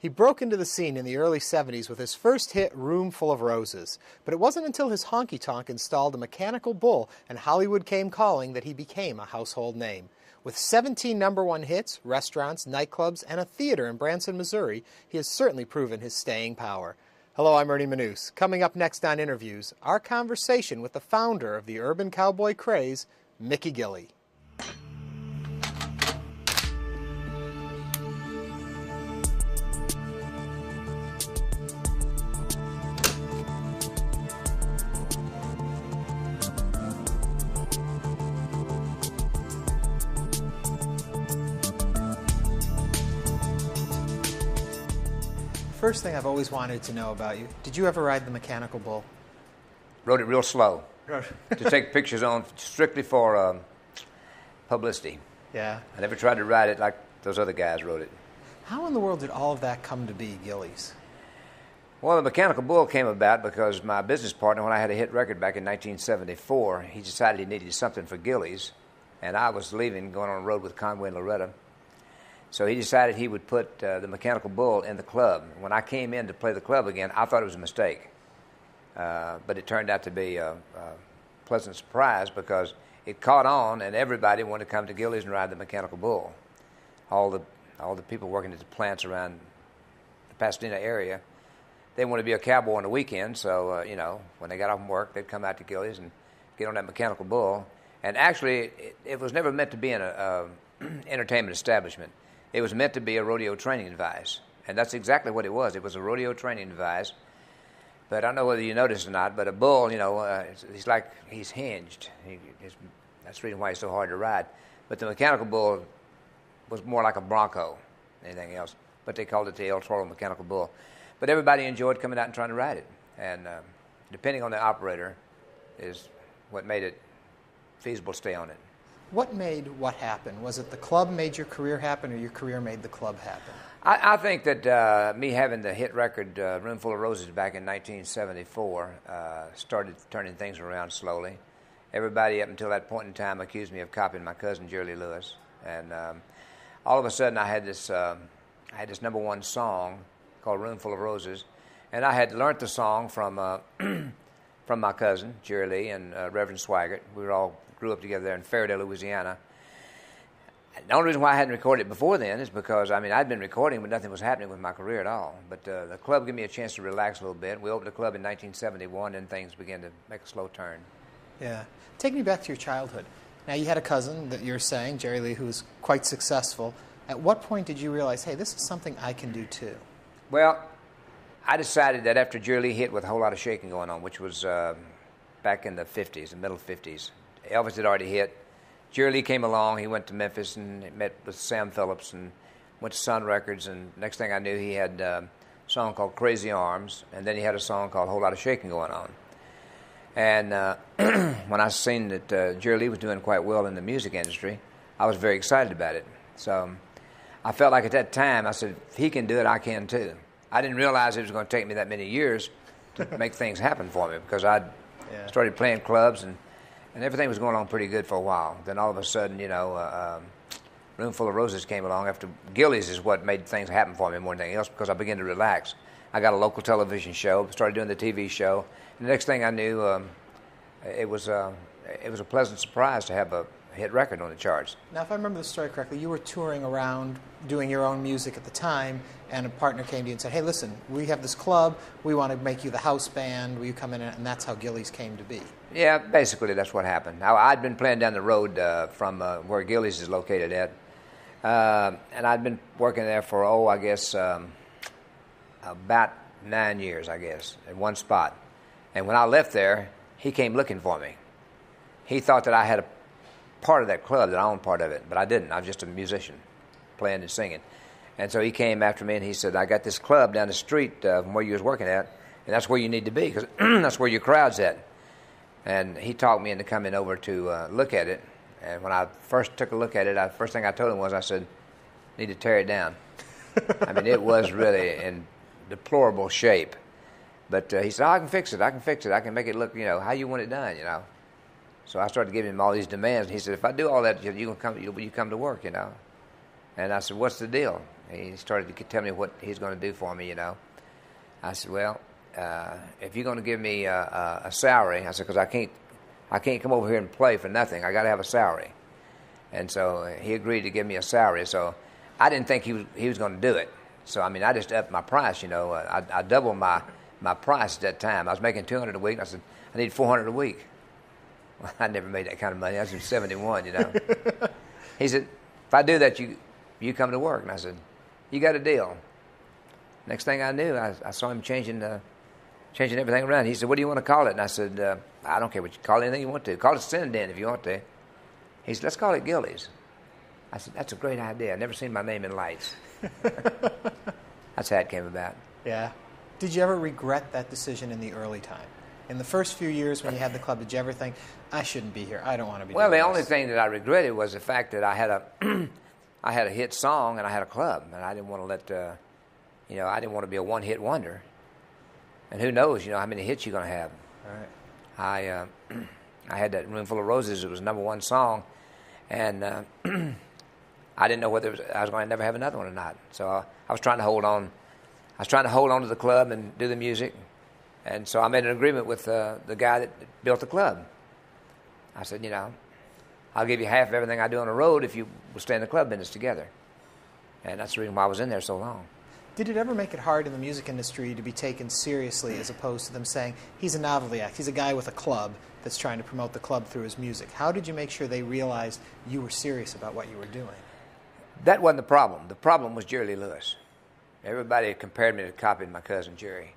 He broke into the scene in the early 70s with his first hit, Room Full of Roses. But it wasn't until his honky-tonk installed a mechanical bull and Hollywood came calling that he became a household name. With 17 #1 hits, restaurants, nightclubs, and a theater in Branson, Missouri, he has certainly proven his staying power. Hello, I'm Ernie Manouse. Coming up next on Interviews, our conversation with the founder of the urban cowboy craze, Mickey GILLEY. First thing I've always wanted to know about you, did you ever ride the mechanical bull? Rode it real slow to take pictures on strictly for publicity. Yeah. I never tried to ride it like those other guys rode it. How in the world did all of that come to be, GILLEY's? Well, the mechanical bull came about because my business partner, when I had a hit record back in 1974, he decided he needed something for GILLEY's, and I was leaving, going on the road with Conway and Loretta. So he decided he would put the mechanical bull in the club. When I came in to play the club again, I thought it was a mistake. But it turned out to be a pleasant surprise because it caught on and everybody wanted to come to GILLEY's and ride the mechanical bull. All the people working at the plants around the Pasadena area, they wanted to be a cowboy on the weekend. So, when they got off from work, they'd come out to GILLEY's and get on that mechanical bull. And actually, it was never meant to be an entertainment establishment. It was meant to be a rodeo training device, and that's exactly what it was. It was a rodeo training device, but I don't know whether you noticed or not, but a bull, he's hinged. That's the reason why he's so hard to ride. But the mechanical bull was more like a bronco than anything else, but they called it the El Toro mechanical bull. But everybody enjoyed coming out and trying to ride it, and depending on the operator is what made it feasible to stay on it. What made what happen? Was it the club made your career happen, or your career made the club happen? I think that me having the hit record Room Full of Roses back in 1974 started turning things around slowly. Everybody up until that point in time accused me of copying my cousin Jerry Lewis, and all of a sudden I had this #1 song called Room Full of Roses, and I had learned the song from my cousin Jerry Lee and Reverend Swaggart. We all grew up together there in Fairdale, Louisiana. The only reason why I hadn't recorded it before then is because, I'd been recording, but nothing was happening with my career at all. But the club gave me a chance to relax a little bit. We opened the club in 1971, and things began to make a slow turn. Yeah. Take me back to your childhood. Now, you had a cousin that you're saying, Jerry Lee, who was quite successful. At what point did you realize, hey, this is something I can do too? Well, I decided that after Jerry Lee hit with a whole lot of shaking going on, which was back in the 50s, the middle 50s, Elvis had already hit. Jerry Lee came along. He went to Memphis and met with Sam Phillips and went to Sun Records. And next thing I knew, he had a song called Crazy Arms, and then he had a song called Whole Lot of Shaking going on. And when I seen that Jerry Lee was doing quite well in the music industry, I was very excited about it. So I felt like at that time, I said, if he can do it, I can too. I didn't realize it was going to take me that many years to make things happen for me, because I started playing clubs and everything was going on pretty good for a while. Then all of a sudden, Room Full of Roses came along. After GILLEY's is what made things happen for me more than anything else, because I began to relax. I got a local television show, started doing the TV show, and the next thing I knew, it was a pleasant surprise to have a hit record on the charts. Now, if I remember the story correctly, you were touring around doing your own music at the time, and a partner came to you and said, hey, listen, we have this club, we want to make you the house band, will you come in? And that's how GILLEY's came to be. Yeah, basically that's what happened. I'd been playing down the road from where GILLEY's is located at, and I'd been working there for, about 9 years, in one spot. And when I left there, he came looking for me. He thought that I had a part of that club, that I owned part of it, but I didn't. I was just a musician, playing and singing. And so he came after me and he said, I got this club down the street from where you was working at, and that's where you need to be, because that's where your crowd's at. And he talked me into coming over to look at it. And when I first took a look at it, first thing I told him was, I said, need to tear it down. It was really in deplorable shape. But he said, I can fix it, I can make it look, how you want it done, So I started giving him all these demands. And he said, if I do all that, will you come to work, And I said, what's the deal? He started to tell me what he's going to do for me, you know. I said, well, if you're going to give me a salary, I said, because I can't come over here and play for nothing. I got to have a salary. And so he agreed to give me a salary. So I didn't think he was going to do it. So, I mean, I just upped my price, you know. I doubled my price at that time. I was making $200 a week. I said, I need $400 a week. Well, I never made that kind of money. I was in 71, you know. He said, if I do that, you come to work. And I said, you got a deal. Next thing I knew, I saw him changing everything around. He said, what do you want to call it? And I said, I don't care what you call it, anything you want to. Call it Sin-Den if you want to. He said, let's call it GILLEY's. I said, that's a great idea. I've never seen my name in lights. That's how it came about. Yeah. Did you ever regret that decision in the early time? In the first few years when you had the club, did you ever think, I shouldn't be here, I don't want to be Well, doing the this? only thing that I regretted was the fact that I had a hit song and I had a club, and I didn't want to let, I didn't want to be a one-hit wonder. And who knows, how many hits you're going to have. Right. I had that Room Full of Roses. It was #1 song, and I didn't know whether I was going to never have another one or not. So I was trying to hold on. I was trying to hold on to the club and do the music. And so I made an agreement with the guy that built the club. I said, I'll give you half of everything I do on the road if you will stay in the club business together. And that's the reason why I was in there so long. Did it ever make it hard in the music industry to be taken seriously as opposed to them saying, he's a novelty act, he's a guy with a club that's trying to promote the club through his music? How did you make sure they realized you were serious about what you were doing? That wasn't the problem. The problem was Jerry Lee Lewis. Everybody compared me to copying my cousin Jerry.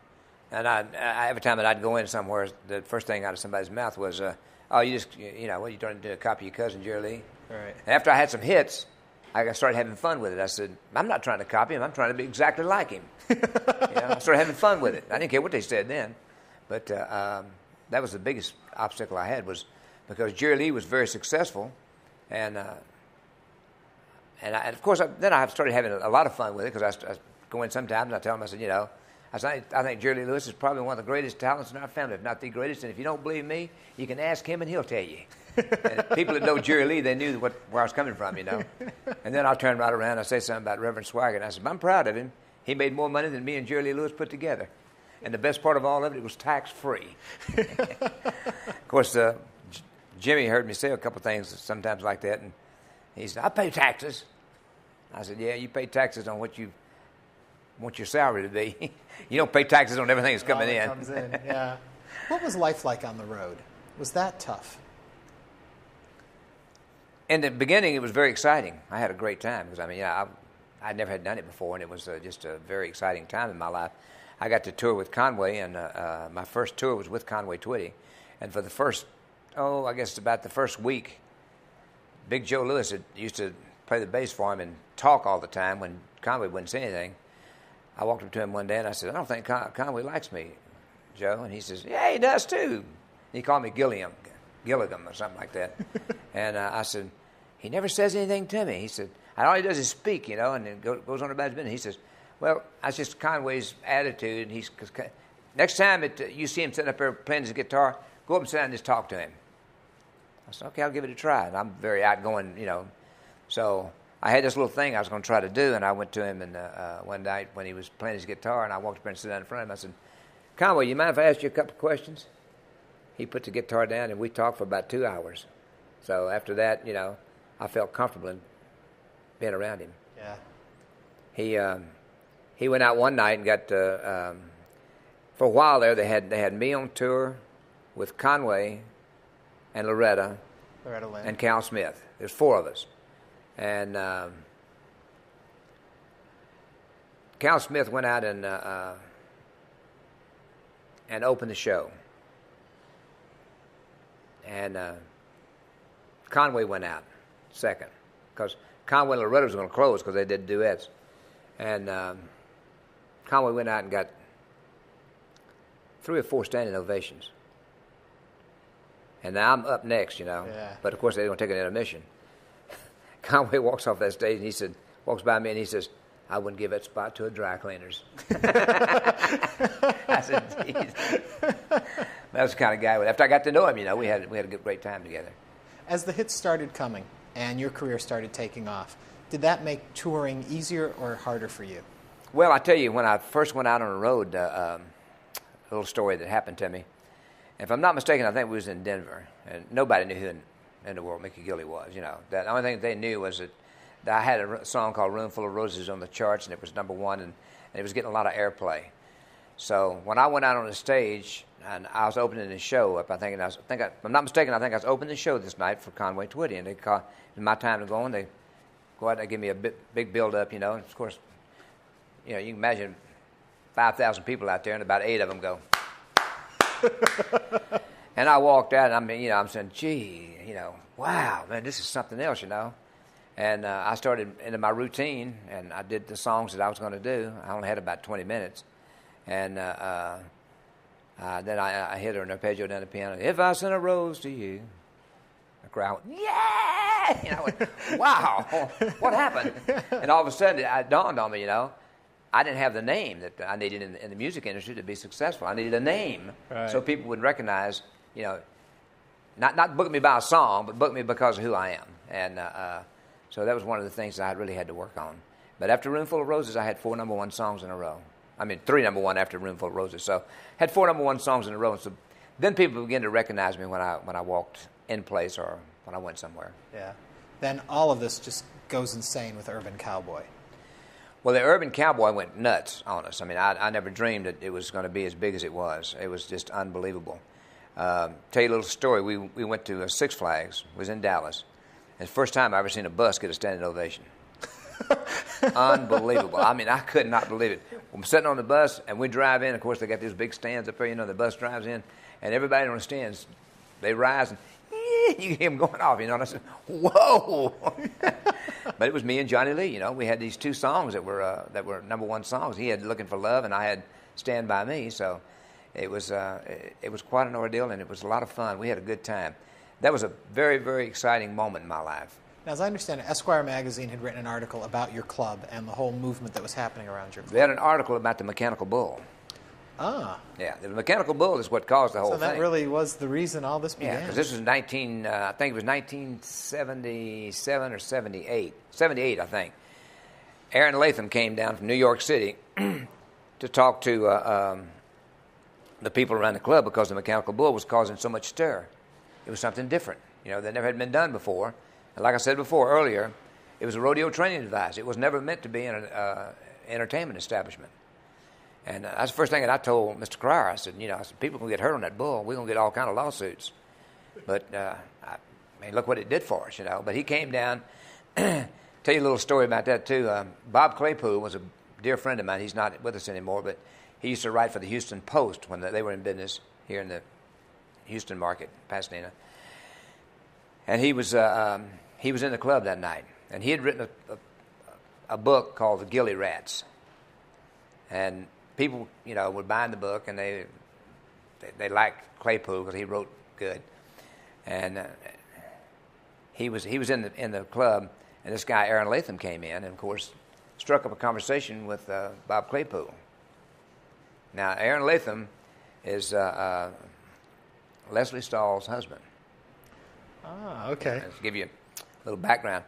And I every time that I'd go in somewhere, the first thing out of somebody's mouth was, oh, you just, what are you trying to do, copy your cousin Jerry Lee? Right. And after I had some hits, I started having fun with it. I said, I'm not trying to copy him. I'm trying to be exactly like him. I started having fun with it. I didn't care what they said then. But that was the biggest obstacle I had, was because Jerry Lee was very successful. And of course, then I started having a lot of fun with it, because I go in sometimes and I tell them, I said, I think Jerry Lee Lewis is probably one of the greatest talents in our family, if not the greatest. And if you don't believe me, you can ask him and he'll tell you. And people that know Jerry Lee, they knew where I was coming from, And then I'll turn right around and I say something about Reverend Swigert. And I said, I'm proud of him. He made more money than me and Jerry Lee Lewis put together. And the best part of all of it was tax-free. Of course, Jimmy heard me say a couple things sometimes like that. And he said, I pay taxes. I said, yeah, you pay taxes on what you want your salary to be. You don't pay taxes on everything that's coming in. Comes in. Yeah. What was life like on the road? Was that tough? In the beginning, it was very exciting. I had a great time because, I never had done it before, and it was just a very exciting time in my life. I got to tour with Conway, and my first tour was with Conway Twitty. And for the first, I guess about the first week, Big Joe Lewis used to play the bass for him and talk all the time when Conway wouldn't say anything. I walked up to him one day and I said, I don't think Conway likes me, Joe. And he says, yeah, he does too. He called me Gilliam or something like that. And I said, he never says anything to me. He said, all he does is speak, and then goes on about his business. He says, well, that's just Conway's attitude. And next time you see him sitting up there playing his guitar, go up and sit down and just talk to him. I said, okay, I'll give it a try. And I'm very outgoing, So I had this little thing I was going to try to do, and I went to him one night when he was playing his guitar, and I walked up there and sat down in front of him. I said, Conway, you mind if I ask you a couple of questions? He put the guitar down, and we talked for about 2 hours. So after that, I felt comfortable in being around him. Yeah. He went out one night and got for a while there. They had me on tour with Conway and Loretta Lynn. and Cal Smith. There's 4 of us, and Cal Smith went out and opened the show, and Conway went out second, because Conway and Loretta was going to close because they did duets. And Conway went out and got 3 or 4 standing ovations. And now I'm up next, Yeah. But of course they don't take an intermission. Conway walks off that stage and walks by me and he says, I wouldn't give that spot to a dry cleaner's. I said, geez. That was the kind of guy. After I got to know him, we had a great time together. As the hits started coming and your career started taking off, did that make touring easier or harder for you? Well, I tell you, when I first went out on the road, a little story that happened to me. If I'm not mistaken, I think we was in Denver, and nobody knew who in the world Mickey Gilley was. You know, the only thing they knew was that I had a song called "Room Full of Roses" on the charts, and it was #1, and it was getting a lot of airplay. So when I went out on the stage and I was opening the show up, if I'm not mistaken, I think I was opening the show this night for Conway Twitty, and they called, it was my time to go on. They go out and give me a big build-up, you know, and of course, you know, you can imagine 5,000 people out there, and about 8 of them go. And I walked out, and I'm saying, gee, you know, wow, man, this is something else, you know. And I started into my routine, and I did the songs that I was going to do. I only had about 20 minutes. And then I hit her an arpeggio down the piano. If I sent a rose to you. The crowd went, yeah! You know, I went, wow, what happened? And all of a sudden, it dawned on me, you know, I didn't have the name that I needed in the music industry to be successful. I needed a name so people would recognize, you know, not book me by a song, but book me because of who I am. And so that was one of the things that I really had to work on. But after Room Full of Roses, I had 4 #1 songs in a row. I mean, 3 #1 after Room Full of Roses. So had 4 #1 songs in a row. And so then people began to recognize me when I walked in place or when I went somewhere. Yeah. Then all of this just goes insane with Urban Cowboy. Well, the Urban Cowboy went nuts on us. I mean, I never dreamed that it was going to be as big as it was. It was just unbelievable. Tell you a little story. We went to Six Flags. It was in Dallas. And the first time I ever seen a bus get a standing ovation. Unbelievable. I mean, I could not believe it. I'm sitting on the bus, and we drive in. Of course, they got these big stands up there. You know, the bus drives in, and everybody on the stands, they rise, and you hear them going off, you know. And I said, whoa. But it was me and Johnny Lee, you know. We had these 2 songs that were #1 songs. He had Looking for Love, and I had Stand By Me. So it was quite an ordeal, and it was a lot of fun. We had a good time. That was a very, very exciting moment in my life. Now, as I understand it, Esquire magazine had written an article about your club and the whole movement that was happening around your club. They had an article about the Mechanical Bull. Ah. Yeah, the Mechanical Bull is what caused the whole thing. So that really was the reason all this began. Yeah, because this was I think it was 1977 or 78. 78, I think. Aaron Latham came down from New York City to talk to the people around the club because the Mechanical Bull was causing so much stir. It was something different, you know, that never had been done before. And like I said before earlier, it was a rodeo training device. It was never meant to be an entertainment establishment. And that's the first thing that I told Mr. Cryer. I said, you know, people can get hurt on that bull. We're going to get all kind of lawsuits. But, I mean, look what it did for us, you know. But he came down. Tell you a little story about that, too. Bob Claypool was a dear friend of mine. He's not with us anymore, but he used to write for the Houston Post when they were in business here in the Houston market, Pasadena. And he was in the club that night. And he had written a book called The Gilley Rats. And people, you know, were buying the book, and they liked Claypool because he wrote good. And he was in the club, and this guy Aaron Latham came in, and of course struck up a conversation with Bob Claypool. Now Aaron Latham is Leslie Stahl's husband. Ah, okay. To give you a little background.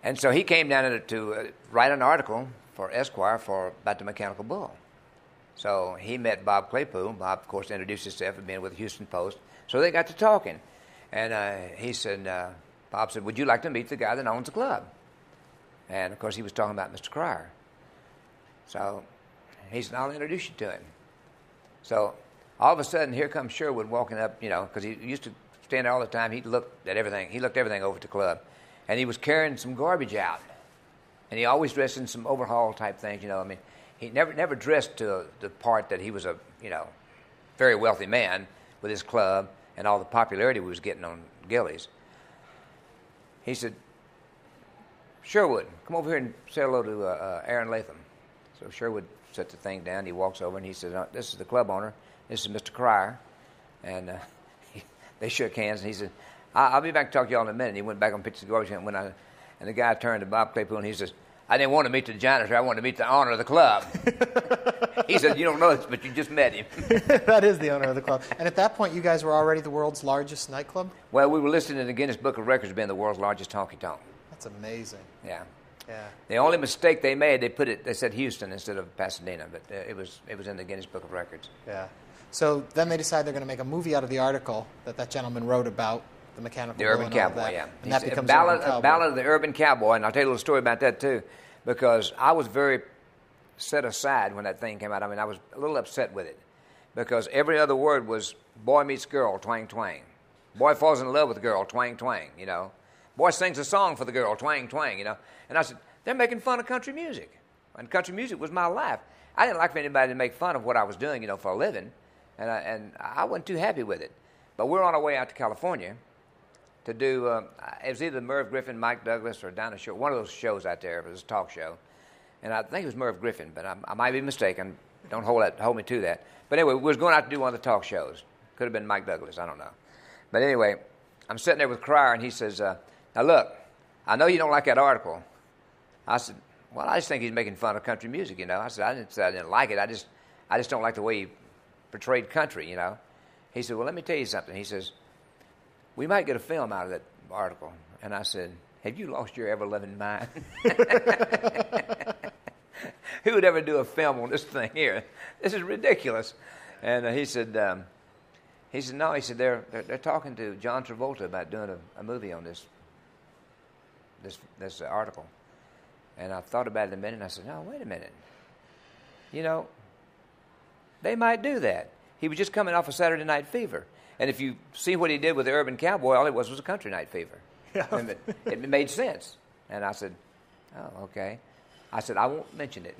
And so he came down to write an article for Esquire about the Mechanical Bull. So he met Bob Claypool. Bob, of course, introduced himself and being with the Houston Post. So they got to talking. And he said, Bob said, would you like to meet the guy that owns the club? And, of course, he was talking about Mr. Cryer. So he said, I'll introduce you to him. So all of a sudden, here comes Sherwood walking up, you know, because he used to stand there all the time. He looked at everything. He looked everything over at the club. And he was carrying some garbage out. And he always dressed in some overhaul type things, you know. I mean, he never dressed to the part that he was a, you know, very wealthy man with his club and all the popularity we was getting on Gilley's. He said, Sherwood, come over here and say hello to Aaron Latham. So Sherwood set the thing down. He walks over and he says, this is the club owner. This is Mr. Cryer. And they shook hands, and he said, I'll be back to talk to y'all in a minute. And he went back and picked the garbage and and the guy turned to Bob Claypool and he says, I didn't want to meet the janitor. I wanted to meet the owner of the club. He said, you don't know this, but you just met him. That is the owner of the club. And at that point, you guys were already the world's largest nightclub? Well, we were listed in the Guinness Book of Records as being the world's largest honky-tonk. That's amazing. Yeah. Yeah. The only mistake they made, they said Houston instead of Pasadena, but it was in the Guinness Book of Records. Yeah. So then they decide they're going to make a movie out of the article that gentleman wrote about the mechanical bull Urban and all Cowboy, that. yeah. And that becomes Ballad of the Urban Cowboy, and I'll tell you a little story about that too, because I was very set aside when that thing came out. I mean, I was a little upset with it, because every other word was boy meets girl, twang, twang. Boy falls in love with a girl, twang, twang, you know. Boy sings a song for the girl, twang, twang, you know. And I said, they're making fun of country music. And country music was my life. I didn't like for anybody to make fun of what I was doing, you know, for a living. And I wasn't too happy with it. But we're on our way out to California to do, it was either Merv Griffin, Mike Douglas, or Dinah Shore, one of those shows out there. It was a talk show. And I think it was Merv Griffin, but I might be mistaken. Don't hold me to that. But anyway, we was going out to do one of the talk shows. Could have been Mike Douglas, I don't know. But anyway, I'm sitting there with Cryer, and he says, now look, I know you don't like that article. I said, well, I just think he's making fun of country music, you know. I said, I didn't say I didn't like it. I just don't like the way he portrayed country, you know. He said, well, let me tell you something. He says, we might get a film out of that article. And I said, have you lost your ever-loving mind? Who would ever do a film on this thing here? This is ridiculous. And he said, no. He said, they're talking to John Travolta about doing a movie on this article. And I thought about it a minute, and I said, no, wait a minute. You know, they might do that. He was just coming off of Saturday Night Fever. And if you see what he did with the Urban Cowboy, all it was a Country Night Fever. Yeah. And it made sense. And I said, oh, okay. I said, I won't mention it.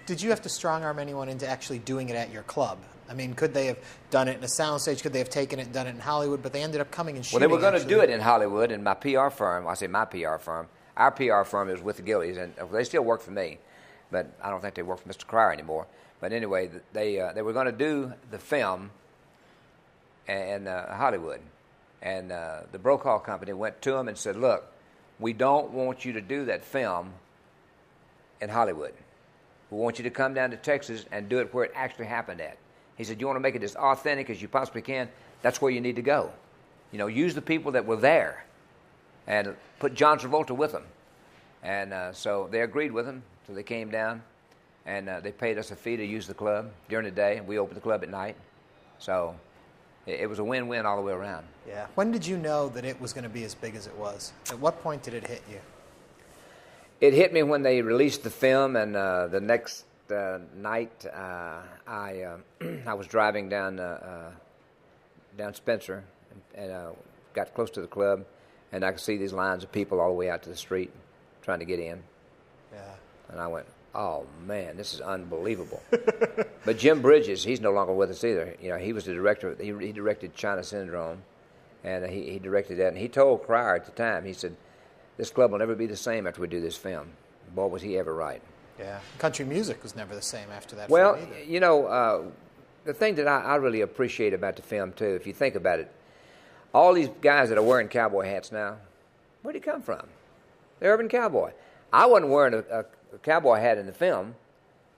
Did you have to strong-arm anyone into actually doing it at your club? I mean, could they have done it in a soundstage? Could they have taken it and done it in Hollywood? But they ended up coming and shooting. Well, they were going to do it in Hollywood, and my PR firm, I say my PR firm, our PR firm is with the Gilleys, and they still work for me, but I don't think they work for Mr. Cryer anymore. But anyway, they were going to do the film in Hollywood, and the Brokaw Company went to them and said, look, we don't want you to do that film in Hollywood. We want you to come down to Texas and do it where it actually happened at. He said, you want to make it as authentic as you possibly can? That's where you need to go. You know, use the people that were there and put John Travolta with them. And so they agreed with him. So they came down, and they paid us a fee to use the club during the day, and we opened the club at night. So it was a win-win all the way around. Yeah. When did you know that it was going to be as big as it was? At what point did it hit you? It hit me when they released the film, and the next night I was driving down Spencer and got close to the club, and I could see these lines of people all the way out to the street trying to get in. Yeah. And I went, oh, man, this is unbelievable. But Jim Bridges, he's no longer with us either. You know, he was the director. He directed China Syndrome, and he directed that. And he told Cryer at the time, he said, this club will never be the same after we do this film. Boy, was he ever right. Yeah. Country music was never the same after that well, film either. You know, the thing that I really appreciate about the film, too, if you think about it, all these guys that are wearing cowboy hats now, where'd he come from? The Urban Cowboy. I wasn't wearing a cowboy hat in the film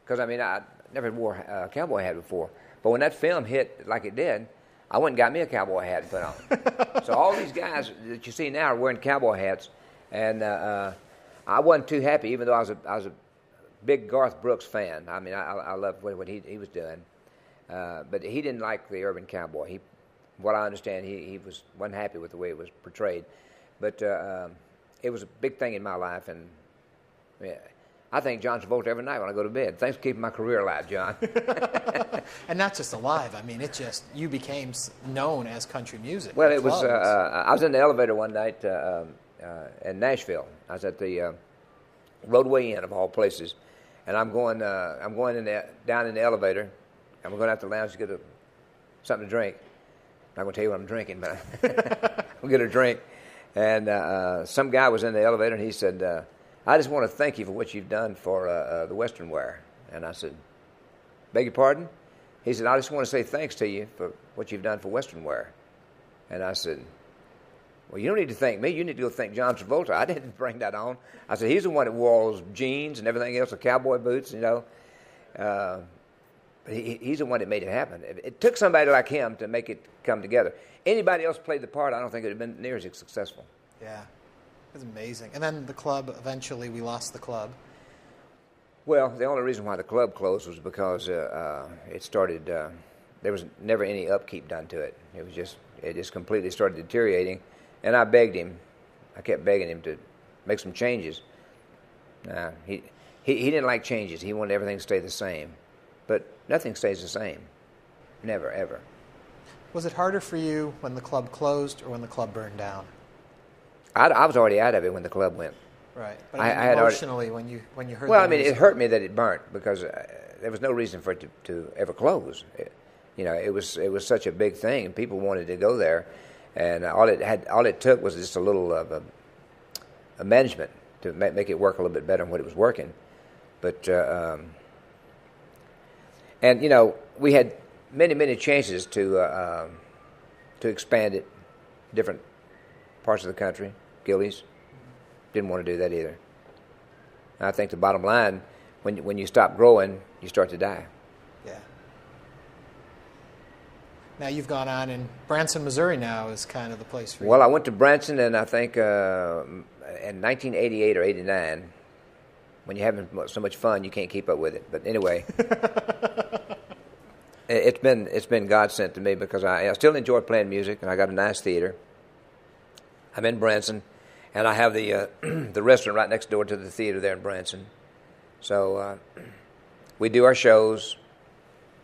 because, I mean, I never wore a cowboy hat before. But when that film hit like it did, I went and got me a cowboy hat and put on. So all these guys that you see now are wearing cowboy hats, and I wasn't too happy, even though I was a big Garth Brooks fan. I mean, I loved what he was doing. But he didn't like the Urban Cowboy. What I understand, he wasn't happy with the way it was portrayed. But it was a big thing in my life, and yeah, I thank John Travolta every night when I go to bed. Thanks for keeping my career alive, John. And not just alive. I mean, you became known as country music. Well, it was. I was in the elevator one night in Nashville. I was at the Roadway Inn of all places, and I'm going down in the elevator. I'm going out to the lounge to get something to drink. I'm not going to tell you what I'm drinking, but I'll get a drink. And some guy was in the elevator, and he said, I just want to thank you for what you've done for the Western Wear. And I said, beg your pardon? He said, I just want to say thanks to you for what you've done for Western Wear. And I said, well, you don't need to thank me. You need to go thank John Travolta. I didn't bring that on. I said, he's the one that wore all those jeans and everything else, the cowboy boots, you know. He's the one that made it happen. It took somebody like him to make it come together. Anybody else played the part, I don't think it would have been near as successful. Yeah. That's amazing. And then the club, eventually we lost the club. Well, the only reason why the club closed was because it started. There was never any upkeep done to it. It just completely started deteriorating, and I begged him. I kept begging him to make some changes. He didn't like changes. He wanted everything to stay the same, but nothing stays the same. Never, ever. Was it harder for you when the club closed or when the club burned down? I was already out of it when the club went. Right, but I mean, emotionally, when you heard. Well, I mean, it hurt me that it burnt because there was no reason for it to ever close. It was such a big thing, and people wanted to go there, and all it took was just a little of a management to make it work a little bit better than what it was working. But and we had many chances to expand it, different parts of the country. GILLEY's didn't want to do that either. And I think the bottom line, when you stop growing, you start to die. Yeah. Now you've gone on, and Branson, Missouri now is kind of the place for you. Well, I went to Branson, and I think in 1988 or 89, when you're having so much fun, you can't keep up with it. But anyway, it's been God sent to me because I still enjoy playing music, and I got a nice theater. I'm in Branson, and I have the the restaurant right next door to the theater there in Branson. So we do our shows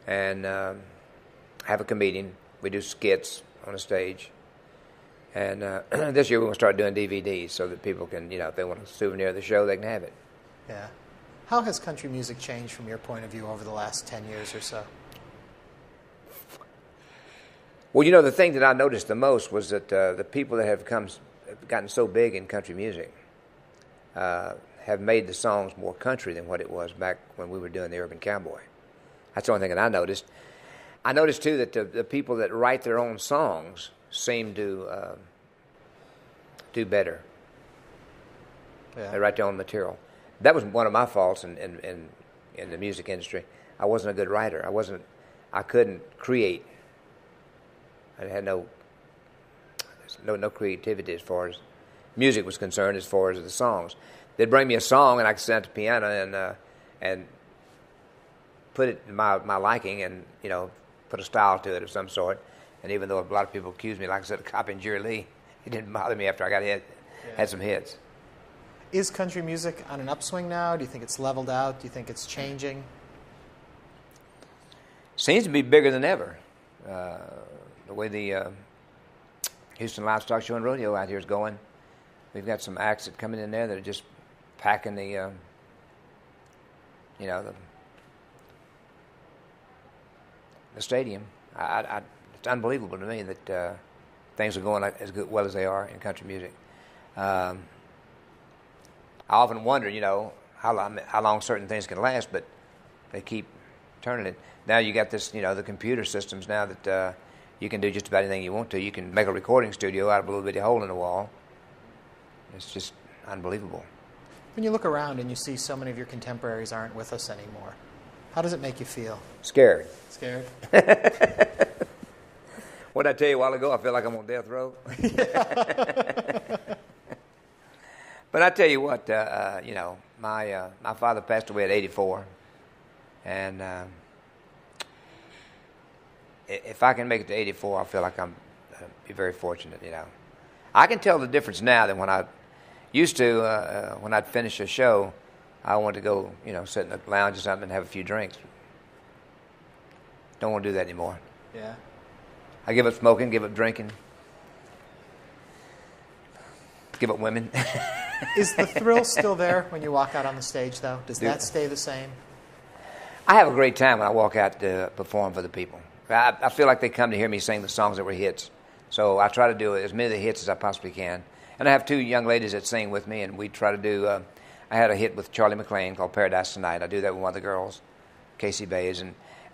and have a comedian. We do skits on the stage. And this year we're going to start doing DVDs so that people can, if they want a souvenir of the show, they can have it. Yeah. How has country music changed from your point of view over the last 10 years or so? Well, the thing that I noticed the most was that the people that have gotten so big in country music have made the songs more country than what it was back when we were doing the Urban Cowboy. That's the only thing that I noticed. I noticed, too, that the people that write their own songs seem to do better. Yeah. They write their own material. That was one of my faults in the music industry. I wasn't a good writer. I couldn't create. I had no creativity as far as music was concerned, as far as the songs. They'd bring me a song, and I could sit at the piano and put it in my liking, and put a style to it of some sort. And even though a lot of people accused me, like I said, of copying Jerry Lee, it didn't bother me after I got had some hits. Is country music on an upswing now? Do you think it's leveled out? Do you think it's changing? Seems to be bigger than ever. The way the Houston Livestock Show and Rodeo out here is going, we've got some acts that coming in there that are just packing the stadium. It's unbelievable to me that things are going as well as they are in country music. I often wonder, how long certain things can last, but they keep turning it. Now you got this, the computer systems now that you can do just about anything you want to. You can make a recording studio out of a little bitty hole in the wall. It's just unbelievable. When you look around and you see so many of your contemporaries aren't with us anymore, how does it make you feel? Scared. Scared? What did I tell you a while ago? I feel like I'm on death row. But I tell you what, my father passed away at 84, and if I can make it to 84, I feel like I'm be very fortunate. I can tell the difference now than when I used to. When I'd finish a show, I wanted to go, sit in the lounge or something and have a few drinks. Don't want to do that anymore. Yeah. I give up smoking, give up drinking, give up women. Is the thrill still there when you walk out on the stage, though? Does that stay the same? I have a great time when I walk out to perform for the people. I feel like they come to hear me sing the songs that were hits. So I try to do as many of the hits as I possibly can. And I have two young ladies that sing with me, and we try to do, I had a hit with Charlie McLean called Paradise Tonight. I do that with one of the girls, Casey Bays,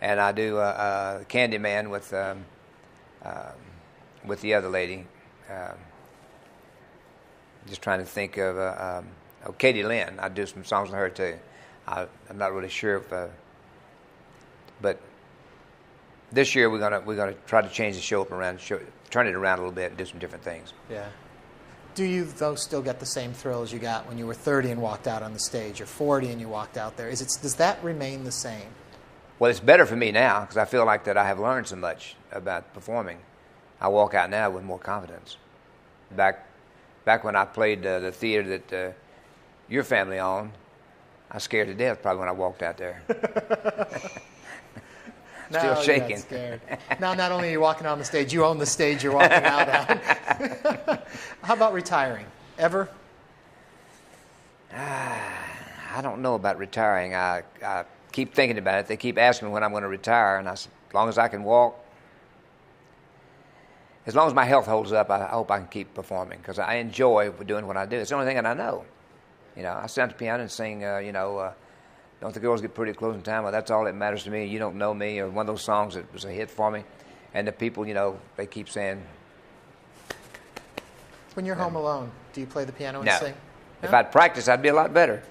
and I do Candyman with the other lady. Just trying to think of Katie Lynn. I do some songs with her too. I'm not really sure if, but this year we're gonna try to change the show up around, turn it around a little bit, and do some different things. Yeah. Do you, though, still get the same thrill as you got when you were 30 and walked out on the stage, or 40 and you walked out there? Does that remain the same? Well, it's better for me now because I feel like that I have learned so much about performing. I walk out now with more confidence. Back when I played the theater that your family owned, I was scared to death probably when I walked out there. Still shaking. You're not scared. Now, not only are you walking on the stage, you own the stage you're walking out on. How about retiring? Ever? I don't know about retiring. I keep thinking about it. They keep asking me when I'm going to retire, and I said, as long as I can walk, as long as my health holds up, I hope I can keep performing because I enjoy doing what I do. It's the only thing that I know. You know, I sit at the piano and sing, Don't the Girls Get Pretty at Closing Time? Well, that's all that matters to me. You Don't Know Me, or one of those songs that was a hit for me. And the people, they keep saying... When you're home alone, do you play the piano and sing? No? If I'd practice, I'd be a lot better.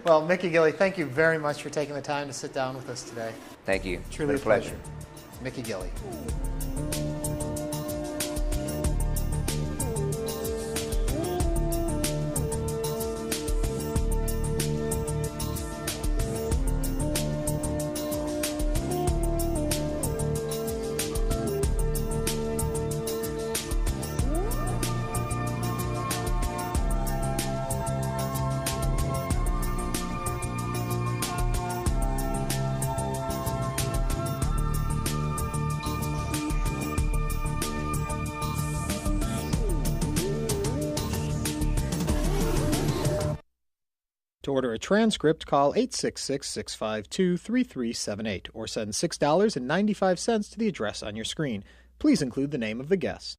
Well, Mickey Gilley, thank you very much for taking the time to sit down with us today. Thank you. Truly a pleasure. Mickey Gilley. To order a transcript, call 866-652-3378 or send $6.95 to the address on your screen. Please include the name of the guest.